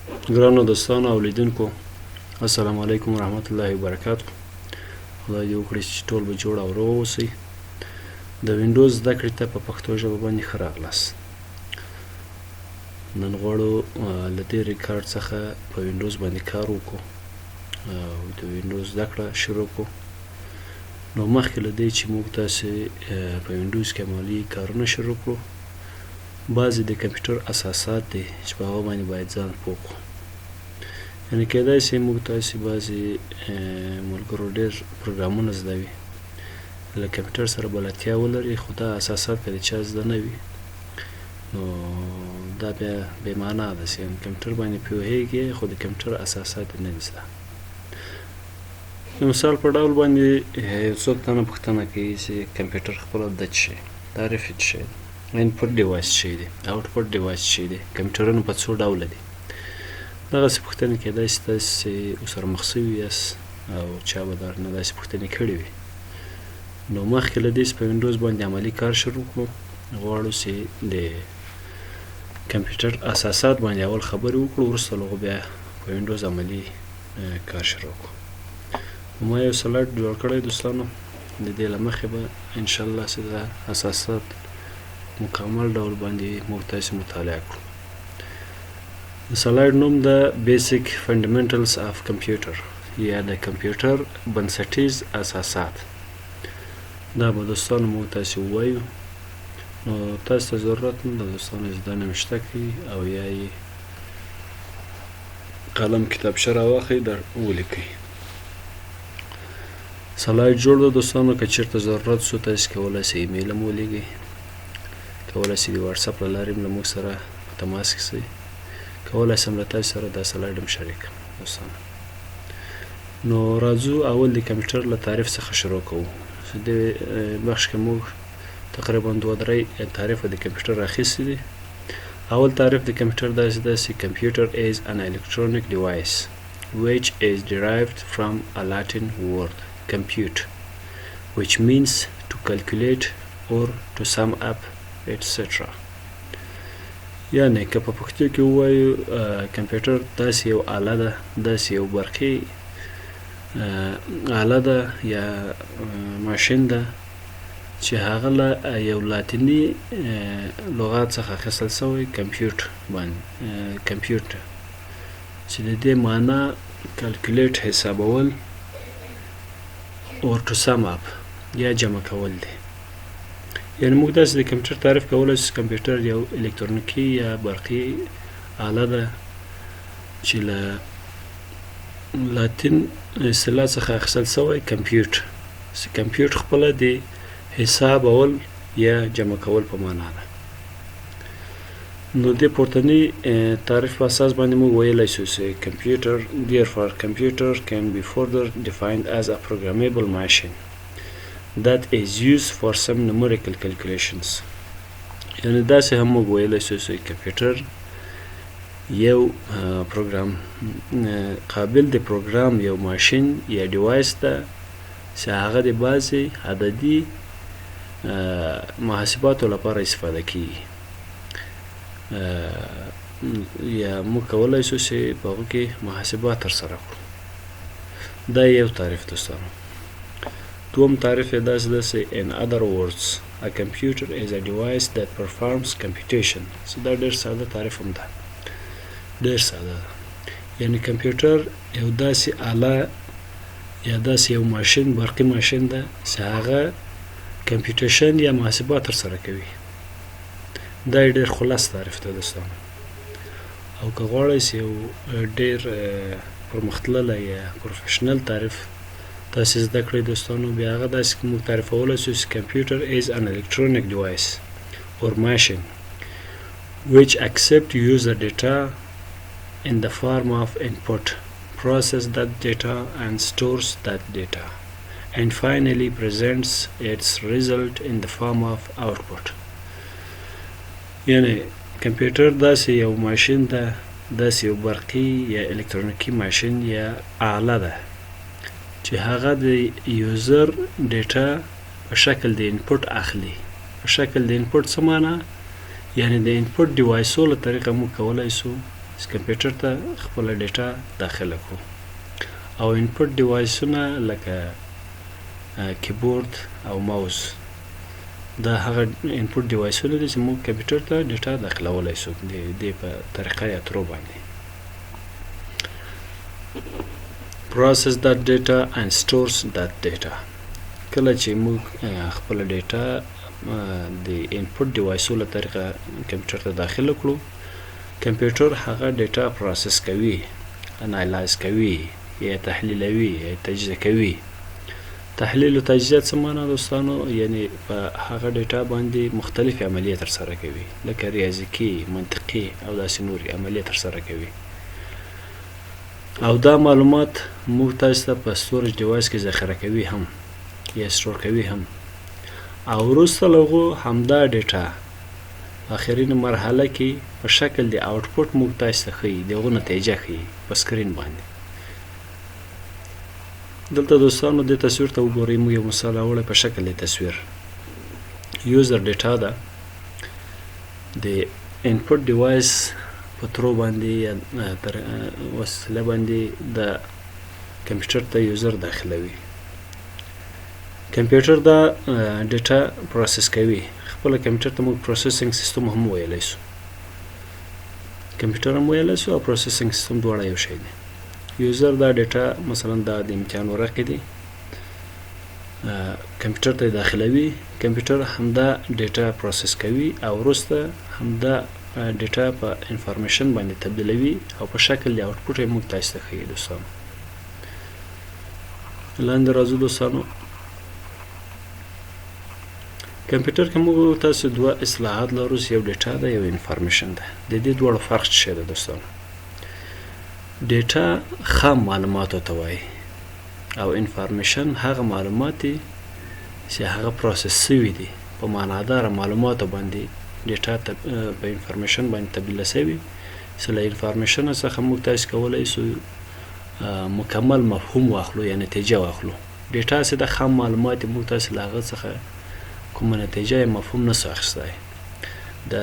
ګرانو دوستانو او لیدونکو، السلام علیکم ورحمت الله وبرکاتو. خدای دې وکړي چې ټول به جوړ او روغ اوسئ. د وینډوز زده کړې ته په پښتو ژبه باندې ښه راغلاست. نن غواړو له دې ریکارډ څخه په وینډوز باندې کار وکړو او د وینډوز زده کړه شروع کړو. نو مخکې له دې چې موږ تاسې په وینډوز کې عملي کارونه شروع کړو، بعضې د کمپیوټر اساسات دي چې په هغه باندې باید ځان پوه کړو. یعنې کیدای شي موږ تاسې بعضې ملګرو ډېر پروګرامونه زده وي، له کمپیوټر سره بلدتیا ولري، خو دا اساسات که د چا زده نه وي نو دا بیا بې معنا ده. یعنې کمپیوټر باندې پوهېږي خو د کمپیوټر اساسات یې نه دي زده. د مثال په ډول باندې یو څوک تنه پوښتنه کوي چې کمپیوټر خپله د څه شی تعریف یې څه شی دی، انپوټ ډیوایس څه شی دی، آوټپوټ ډیوایس څه شی دی، کمپیوټرونه په څو ډوله دي. دغسې پوښتنې کیدای شي تاسې ورسره مخ سوي یاست او چا به درنه داسې پوښتنې کړې وي. نو مخکې له دې چې په وینډوز باندې عملي کار شروع کړو، غواړو چې د کمپیوټر اساسات باندې اول خبرې وکړو، وروسته له هغو بیا په وینډوز عملي کار شروع کړو. ما یو سلایډ جوړ کړی دوستانو، د دې له مخې به انشاءالله چې دا اساسات مکمل ډول باندې موږ تاسې مطالعه کړو. د سلایډ نوم د بیسیک فنډامنټلز آف کمپیوټر یا د کمپیوټر بنسټیز اساسات. دا به دوستانو موږ تاسې ووایو. نو تاسو ته ضرورت نه ده دوستانو چې دا نوشته کړئ او یا یې قلم کتابچه راواخلئ در ولیکئ. سلایډ جوړ ده دوستانو. که چېرته ضرورت سو تاسې کولی شئ ایمیل هم ولیږئ، کولی شئ د واټساپ له لارې هم له موږ سره په تماس کې شئ، کولی شم له تاسو سره دا سلایډ هم شریک کړم دوستانو. نو راځو اول د کمپیوټر له تعریف څخه شروع کوو. د بخش کې موږ تقریبا 2-3 تعریف د کمپیوټر راخیستي دي. اول تعریف د کمپیوټر داسې ده چې computer is an electronic device which is derived from a Latin word compute, which means to calculate or to sum up etc. یعنې که په پښتو کې ووایو کمپیوټر داسې یو آله ده، داسې یو برقي آله ده یا ماشین ده چې هغه له یو لاتیني لغات څخه اخیستل شوی کمپیوټ باندې کمپیوټ چې د دې معنا کلکولیټ حسابول or to sum up یا جمع کول دی. یعنې موږ داسې د کمپیوټر تعریف کولی چې کمپیوټر یو الکترونیکي یا برقي آله ده چې له لاتین اصطلاح څخه اخیستل شوی کمپیوټ، چې کمپیوټ خپله د حسابول یا جمع کول په معنا ده. نو د پورتني تعریف په اساس باندې موږ ویلی شو چې computer therefore computer can be further defined as a programmable machine that is used for some numerical calculations. یعنې داسې هم موږ ویلی شو چې کمپیوټر یو پروګرام قابل د پروګرام یو ماشین یا ډیوایس ده چې هغه د بعضې عددي محاسباتو لپاره استفاده کیږي، یا موږ کولی شو چې په هغو کې محاسبات ترسره کړو. دا یو تعریف دوستانو. دوم تعریف یې داسې ده چې in other words a computer is a device that performs computation. چې دا ډېر ساده تعریف هم ده، ډېر ساده ده. یعنې کمپیوټر یو داسې آله یا داسې یو ماشین برقي ماشین ده چې هغه کمپیوټیشن یا محاسبات ترسره کوي. دا یې ډېر خلاص تعریف ده دوستانو. او که غواړئ چې یو ډېر پرمختللی یا پروفیشنل تعریف تاسې زده کړئ دوستانو، بیا هغه داسې موږ تعریفولی شو چې computer is an electronic device or machine which accept user data in the form of input, process that data and stores that data, and finally presents its result in the form of output. یعنې کمپیوټر داسې یو ماشین ده، داسې یو برقي یا الکترونیکي ماشین یا آله ده چې هغه د یوزر ډیټا په شکل د انپوټ اخلي. په شکل د انپوټ څه معنا؟ یعنې د انپوټ ډیوایسو له طریقه موږ کولی شو کمپیوټر ته خپله ډیټا داخله کړو او انپوټ ډیوایسونه لکه کیبورډ او ماوس دا هغه انپوټ ډیوایسونه دي چې موږ کمپیوټر ته ډیټا داخلولی شو د دې په طریقه یا ترو باندې. process that data and stores that data. کله چې موږ خپله ډیټا د انپوټ ډیوایسو له طریقه کمپیوټر ته داخله کړو، کمپیوټر هغه ډیټا پروسس کوي، انالایز کوي، یا تحلیلوي، یا تجزیه کوي. تحلیل او تجزیه څه معنا دوستانو؟ یعنی په هغه ډیټا باندې مختلفې عملیې ترسره کوي، لکه ریاضیکي، منطقي او داسې نورې عملیې ترسره کوي. او دا معلومات موږ تاسو ته په سټوریج ډیوایس کې ذخیره کوي هم یا سټور کوي هم، او وروسته له هغو همدا ډیټا اخرین مرحله کې په شکل د آوټپوټ موږ تاسو ته ښیي، د هغو نتیجه ښیي په سکرین باندې. دلته دوستانو دې تصویر ته وګورئ، موږ یو مثال راوړی په شکل د تصویر. یوزر ډیټا ده د انپوټ ډیوایس په ترو باندې یا وسیله باندې د کمپیوټر ته یوزر داخلوي. کمپیوټر دا ډیټا پروسس کوي. خپله کمپیوټر ته موږ پروسیسینګ سیستم هم ویلی شو، کمپیوټر هم ویلی شو او پروسیسینګ سیستم دواړه یو شی دی. یوزر دا ډیټا مثلا دا د امتحان ورقې دی، کمپیوټر ته داخلوي، کمپیوټر همدا ډیټا پروسس کوي او وروسته همدا ډیټا په انفارمیشن باندې تبدیلوي او په شکل د آوټپوټ یې موږ تاسو ته ښیي. دوستانو لاندې راځو دوستانو، کمپیوټر کې موږ تاسو دوه اصطلاحات لرو، یو ډیټا ده، یو انفارمیشن ده. د دې دواړو فرق څه شی ده دوستانو؟ ډیټا خام معلوماتو ته وایي او انفارمیشن هغه معلومات دي چې هغه پروسس سوي دي، په معناداره معلوماتو باندې ډیټا په انفارمیشن باندې تبدیله سوي چې له انفارمیشن څخه موږ تاسو کولی شو مکمل مفهوم واخلو یا نتیجه واخلو. ډیټا چې د خام معلومات موږ تاسو له هغه څخه کومه نتیجه یا مفهوم نسو اخیستی. د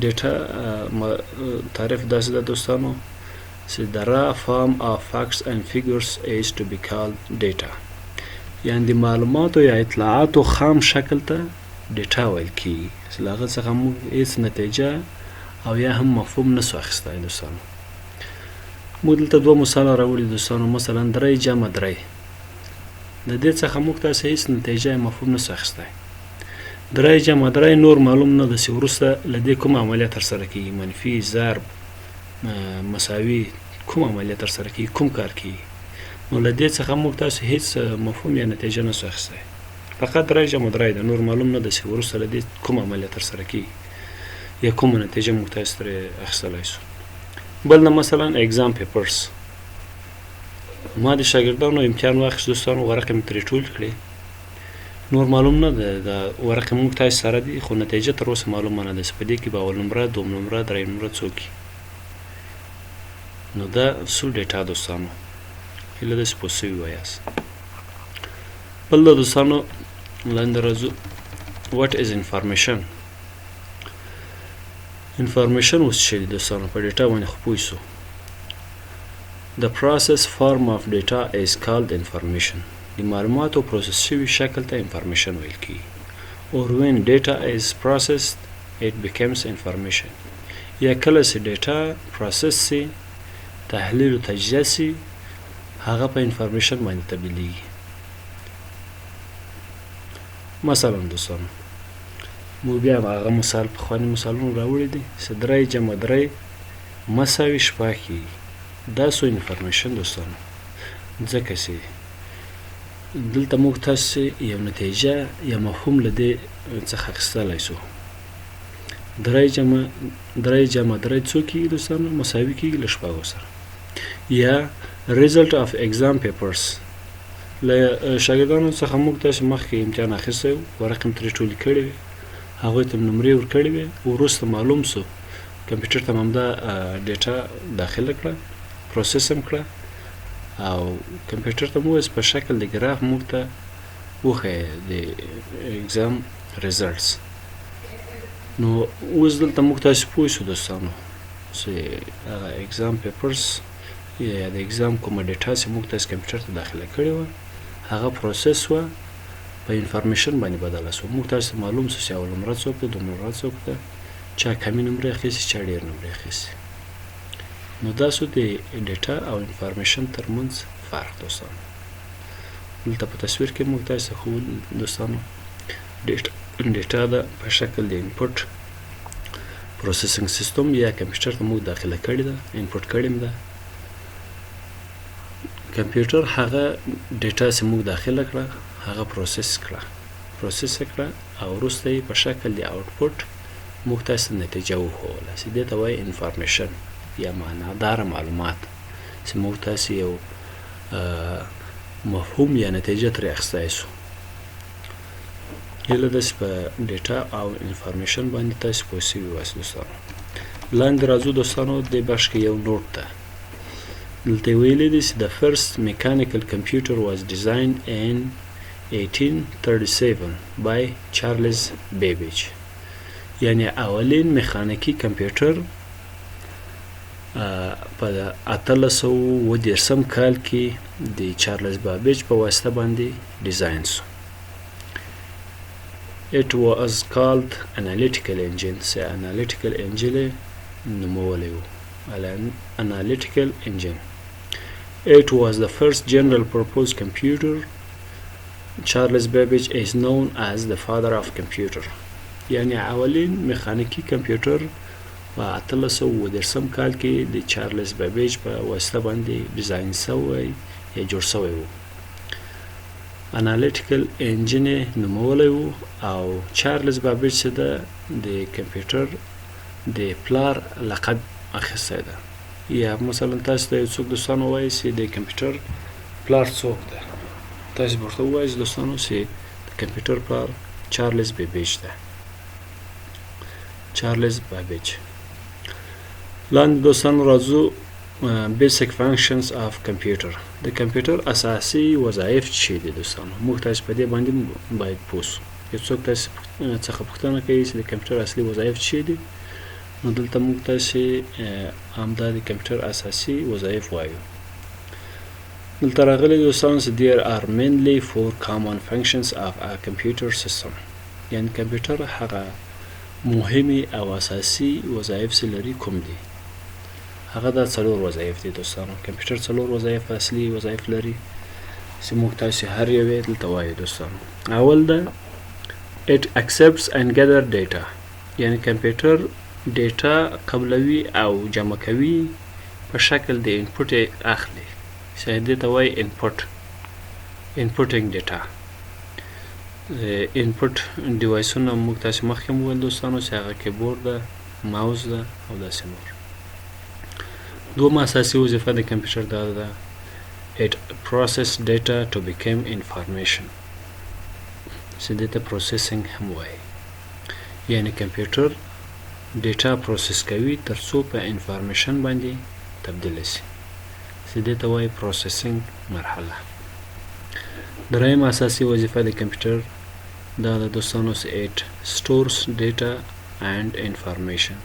ډیټا تعریف داسې ده دوستانو چې the raw form of facts and figures is to be called data. یعنی د معلوماتو یا اطلاعاتو خام شکل ته ډیټا ویل کیږي چې له هغه څخه موږ هیڅ نتیجه او یا هم مفهوم نسو اخیستی. دوستانو موږ دلته دوه مثاله راوړي دوستانو، مثلا 3 جمع 3 د دې څخه موږ تاسو هیڅ نتیجه یا مفهوم نسو اخیستی. 3 جمع 3 نور معلوم نه ده چې وروسته له دې کوم عملیه ترسره کیږي، منفي، ضرب، مساوي، کوم عملیه ترسره کیږي، کوم کار کیږي. نو له دې څخه موږ تاسو هیڅ مفهوم یا نتیجه نسو اخیستی، فقط 3 جمع 3 ده، نور معلوم نه ده چې وروسته له دې کوم عملیه ترسره کیږي یا کومه نتیجه موږ تاسو ترې اخیستلی شو. بل نه مثلا اگزام پیپرز، ما د شاګردانو امتحان واخیست دوستانو، ورقې مې ترې ټول کړې، نور معلوم نه ده، د ورقې موږ تاسو سره دي خو نتیجه تر اوسه معلومه نه ده چې په دې کې به اول نمره، دوم نمره، دریم نمره څوک وي. نو دا څو ډیټا دوستانو، هیله ده چې پوه سوي وایاست. بل د دوستانو لاندې راځو، what is information. انفارمیشن اوس څه دی دوستانو؟ په ډیټا باندې خو پوه شو. The process form of data is called information. د معلوماتو پروسس شوي شکل ته انفارمیشن ویل کیږي. or when data is processed it becomes information. یا کله چې ډیټا پروسس سي، تحلیل او تجزیه سي، هغه په انفارمیشن باندې تبدیلیږي. مثلا دوستانو موږ بیا هغه مثال پخواني مثالونه راوړي دي چې 3 جمع 3 مساوي 7 کیږي. دا څو انفارمیشن دوستانو، ځکه چې دلته موږ تاسو یو نتیجه یا مفهوم له دې څخه اخیستلی شو. 3 جمع 3 څو کیږي دوستانو؟ مساوي کیږي له 7 سره. یا result of exam papers، له شاګردانو څخه موږ تاسو مخکې امتحان اخیستی و، ورقې مې ترې ټولې کړې وې، هغوی ته نمرې ورکړې وې، وروسته معلوم سو کمپیوټر ته همدا ډیټا داخله کړه، پروسس هم کړه او کمپیوټر ته مو په شکل د ګراف موږ ته وښیه د ایگزام ریزلټس. نو اوس دلته موږ تاسو پوه شو دوستانو چې exam papers یا د exam کومه ډیټا چې موږ تاسو کمپیوټر ته داخله کړې وه هغه پروسس وه په انفارمیشن باندې بدله شوه. موږ تاسو معلوم شو چې اول نمره څوک ده، دوم نمره څوک ده، چا کمې نمرې اخیستې، چا ډېر نمرې اخیستې. نو دا شو د ډیټا او انفارمیشن ترمنځ فرق دوستانو. دلته په تصویر کې موږ تاسو ته ښوول دوستانو ډیټا ده په شکل د انپوټ پروسیسینګ سیستم یا کمپیوټر ته موږ داخله کړې ده، انپوټ کړې ده. کمپیوټر هغه ډیټا چې موږ داخله کړه هغه پروسس کړه او وروسته یې په شکل د آوټپوټ موږ تاسو ته نتیجه وښوله چې دې ته وایي انفارمیشن یا معناداره معلومات چې موږ تاسو یو مفهوم یا نتیجه ترې اخیستی شو. هیله ده چې په ډیټا او انفارمیشن باندې تاسو پوه شوي وایاست دوستانو. لاندې راځو دوستانو دې بخش کې یو نوټ ده. دلته ویلي دي چې the first mechanical computer was designed in 1837 by Charles Babbage. یعنی اولین میخانیکی کمپیوټر په 1830 کال کې د چارلز بابیج په واسطه باندې ډیزاین شو. It was called analytical engine. سه analytical engine نومولی و. Analytical engine. It was the first general purpose computer. Charles Babbage is known as the father of computer. یعنی اولین میخانیکی کمپیوټر په 1830 کال کې د چارلز بابیج په واسطه باندې ډیزاین شوی یا جوړ شوی و. انالیټیکل انجن نومولی و او چارلز بابیج چې ده د کمپیوټر د پلار لقب اخیستی ده. یا مثلا تاسو ته یو څوک دوستانو وایي چې د کمپیوټر پلار څوک ده، تاسو به ورته ووایئ دوستانو چې د کمپیوټر پلار چارلز بابیج ده. چارلز بابیج. لاندې دوستانو راځو بیسیک فنکشنز اف کمپیوټر. د کمپیوټر اساسي وظایف چې دي دوستانو موږ تاسو په دې باندې باید پوه شو. یو څوک تاسو څخه پوښتنه کوي چې د کمپیوټر اصلي وظایف چې دي، نو دلته موږ تاسو همدا د کمپیوټر اساسي وظایف وایو. دلته راغلي دوستانو چې there are mainly four common functions of a computer system. یعنی کمپیوټر هغه مهمي او اساسي وظایف چې لري کوم دي؟ هغه دا څلور وظایف دي دوستانو. کمپیوټر څلور وظایف اصلي وظایف لري چې موږ تاسو هر یو یې دلته وایو دوستانو. اول ده it accepts and gather data. یعنی کمپیوټر ډیټا قبلوي او جمع کوي په شکل د انپوټ اخلي چې دې ته وایي inputting data. انپوټ ډیوایسونه موږ تاسو مخکې وویل دوستانو چې هغه کیبورډ ده، ماوس ده او داسې نور. دوم اساسي وظیفه د کمپیوټر دا ده it process data to become information. چې دې ته پروسیسینګ هم وایي. یعنی کمپیوټر ډیټا پروسس کوي تر څو په انفارمیشن باندې تبدیل شي چې دې ته وایي پروسیسینګ مرحله. دریم اساسي وظیفه د کمپیوټر دا د دوستانو چې it stores data and information.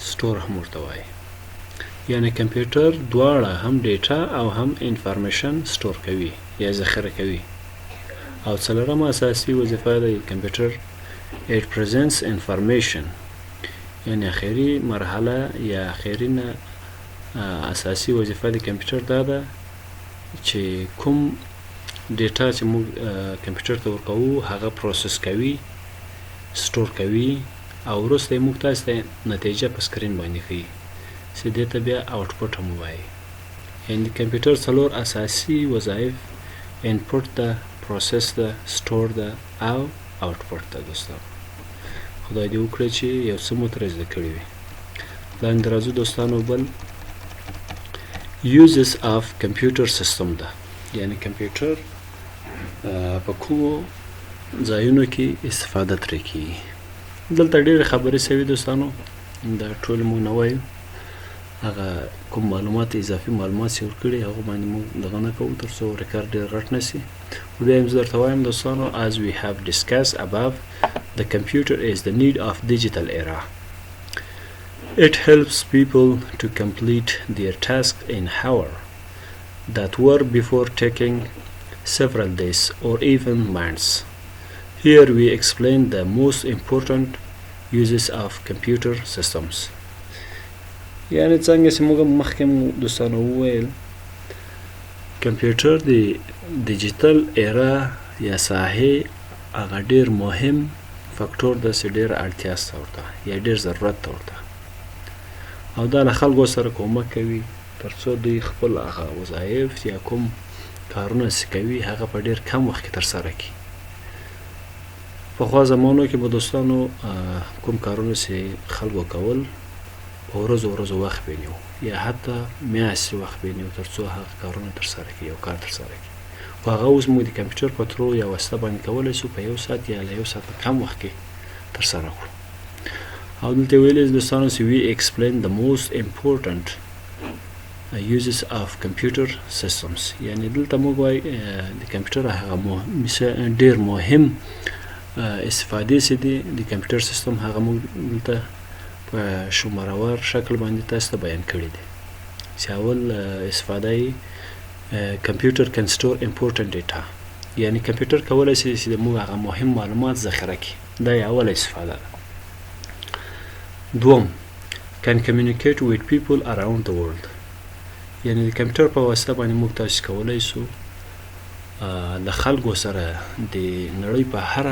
سټور هم ورته وایي. یعنی کمپیوټر دواړه هم ډیټا او هم انفارمیشن سټور کوي یا ذخیره کوي. او څلورم اساسي وظیفه د کمپیوټر it presents information. یعنی اخیری مرحله یا اخیرینه اساسي وظیفه د کمپیوټر دا ده چې کوم ډیټا چې موږ کمپیوټر ته ورکوو هغه پروسس کوي، سټور کوي او وروسته یې موږ تاسو ته نتیجه په سکرین باندې ښیي چې دې ته بیا آوټپوټ هم وایي. یعنی د کمپیوټر څلور اساسي وظایف انپوټ ده، پروسس ده، سټور ده او آوټپوټ ده دوستانو. خدای دې وکړي چې یو څه مو ترې زده کړي وي. لاندې راځو دوستانو بل uses of computer system ده. یعنی کمپیوټر په کومو ځایونو کې استفاده ترې کیږي. دلته ډېرې خبرې شوي دوستانو، دا ټول موږ نه وایو. هغه کوم معلومات اضافي معلومات چې ورکړي هغه باندې موږ دغه نه کوو تر څو ریکارډ ډېر غټ نه شي. بیا هم زه درته وایم دوستانو as we have discussed above the computer is the need of digital era. It helps people to complete their tasks in hour that were before taking several days or even months. Here we explain the most important uses of computer systems. یعنی څنګه چې موږ مخکې دوستانو وویل کمپیوټر د ډیجیټل ایرا یا ساحې هغه ډیر مهم فاکټور ده چې ډیر اړتیا سته ورته یا ډیر ضرورت ته ورته او دا له خلکو سره کومک کوي تر څو دوی خپل هغه وظایف یا کوم کارونه چې کوي هغه په ډیر کم وخت کې ترسره کړي. پخوا زمانو کې به دوستانو کوم کارونه چې خلکو کول په ورځو وخت بینیو یا حتی میاشتې وخت بینیو تر څو هغه کارونه ترسره کړي او کار ترسره کړي. خو هغه اوس موږ د کمپیوټر په ترو یا واسطه باندې کولی شو په یو ساعت یا له یو ساعت کم وخت کې ترسره کړو. او دلته ویلي دوستانو چې we explain the most important uses of computer systems. یعنی دلته موږ وایي د کمپیوټر هغه ډیر مهم استفادې چې دي د کمپیوټر سیستم هغه موږ دلته په شمارور شکل باندې تاسو ته بیان کړي دي. چې اول استفاده یې computer can store important data. یعنی کمپیوټر کولی شي چې موږ هغه مهم معلومات ذخیره کړي. دا یې اوله استفاده ده. دوم can communicate with people around the world. یعنی د کمپیوټر په واسطه باندې موږ تاسو کولی شو له خلکو سره د نړۍ په هر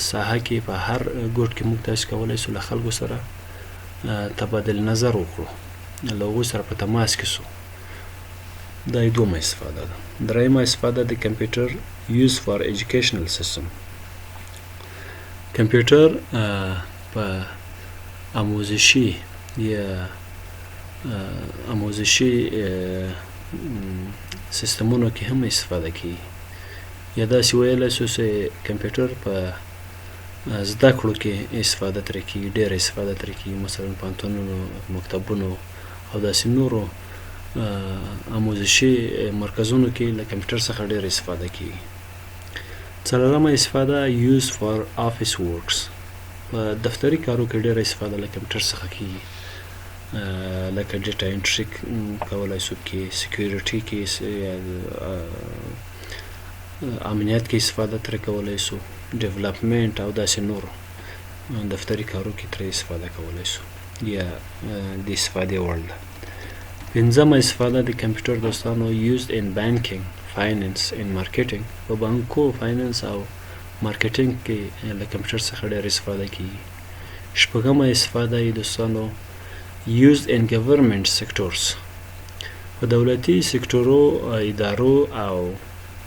ساحه کې په هر ګوټ کې موږ تاسو کولی شو له خلکو سره تبادل نظر وکړو له هغوی سره په تماس کې شو. دا یې دومه استفاده ده. درېیمه استفاده د کمپیوټر یوز فار ایجوکیشنل سیستم. کمپیوټر په آموزشي یا آموزشي سیستمونو کې هم استفاده کیږي. یا داسې ویلی شو چې کمپیوټر په زده کړو کې استفاده ترې کیږي، ډېره استفاده ترې کیږي. مثلا پوهنتونونو، مکتبونو او داسې نورو آموزشي مرکزونو کې له کمپیوټر څخه ډېره استفاده کیږي. څلورمه استفاده یوز فار آفیس ورکس. په دفتري کارو کې ډېره استفاده له کمپیوټر څخه کیږي، لکه ډیټا انټري کولی شو کې، سکیورټي کې، امنیت کې استفاده ترې کولی شو، ډیولپمنټ او داسې نورو دفتري کارو کې ترې استفاده کولی شو یا د استفادې وړ ده. پنځمه استفاده د کمپیوټر دوستانو used in banking, finance and marketing. په بانکو، فاینانس او مارکیټینګ کې له کمپیوټر څخه ډېر استفاده کیږي. شپږمه استفاده یې دوستانو used in government sectors. په دولتي سکتورو، ادارو او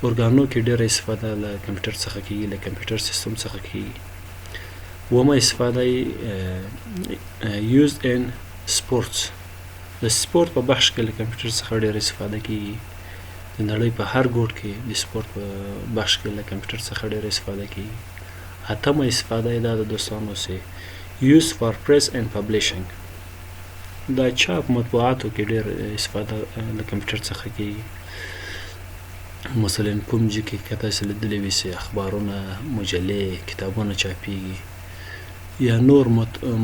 ارګانو کې ډېره استفاده له کمپیوټر څخه کیږي، له کمپیوټر سیستم څخه کیږي. اوومه استفاده یې used in sports. د سپورت په بخش کې له کمپیوټر څخه ډېره استفاده کیږي. د نړۍ په هر ګوټ کې د سپورت په بخش کې له کمپیوټر څخه ډېره استفاده کیږي. اتمه استفاده یې دا د دوستانو چې use for press and publishing. دا چاپ مطبوعاتو کې ډېر استفاده له کمپیوټر څخه کیږي. مثلا کوم ځای کې که تاسو لیدلی وي چې اخبارونه، مجلې، کتابونه چاپیږي یا نور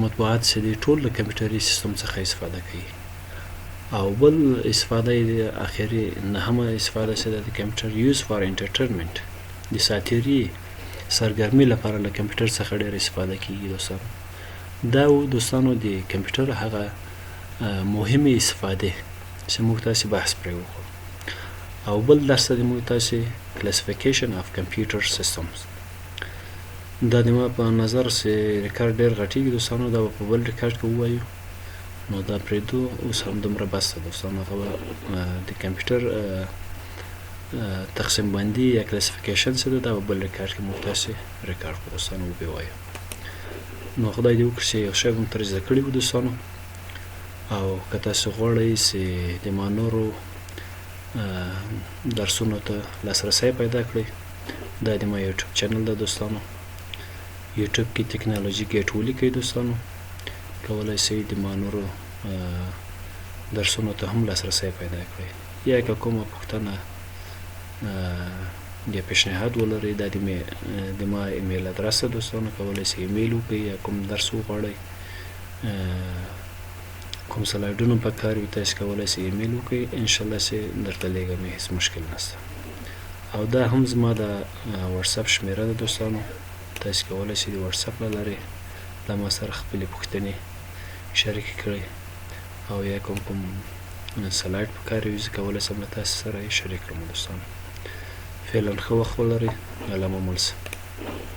مطبوعات چې دي ټول له کمپیوټري سیستم څخه استفاده کوي. او بل استفاده یې اخري نهمه استفاده چې ده د کمپیوټر یوز فار انټرټینمنټ. د ساتیري سرګرمي لپاره له کمپیوټر څخه ډېر استفاده کیږي دوستانو. دا و دوستانو د کمپیوټر هغه مهمې استفادې چې موږ تاسې بحث پرې وکړو. او بل درس ته د موږ تاسې کلاسیفیکیشن اف کمپیوټر سیستمز. دا د ما په نظر چې ریکارډ ډېر غټېږي دوستانو، دا به په بل ریکارډ کې ووایو. نو دا پرېږدو، اوس هم دومره بس ده دوستانو. هغه به د کمپیوټر تقسیم بندي یا کلاسیفیکیشن څه ده، دا به بل ریکارډ کې موږ تاسې ریکارډ کړو دوستانو، وبې وایو. نو خدای دې وکړي چې یو شی به مو ترې زده کړي وو دوستانو. او که تاسو غواړئ چې د ما نورو درسونو ته لاسرسی پیدا کړئ، دا د ما یوټیوب چینل ده دوستانو. یوټیوب کې ټکنالوژي ګیټ ولیکئ دوستانو، کولی شئ د ما نورو درسونو ته هم لاسرسی پیدا کړئ. یا که کومه پوښتنه یا پیشنهاد ولرئ، دا د ما ایمیل ادرس ده دوستانو، کولی شئ ایمیل وکړئ. یا کوم درس وغواړئ کوم سلایډونه پکار وي تاسو کولی شئ ایمیل وکړئ انشاءالله چې درته لیږم هیڅ مشکل نشته او دا هم زما د واتساپ شمیره ده دوستانو تاسو کولی شئ د واتساپ له لارې له ما سره خپلې پوښتنې شریکې کړئ او یا کوم سلایډ پکار وي زه کولی شم له تاسو سره یې شریک کړم دوستانو فعلا ښه وخت ولرئ الله مو مل شه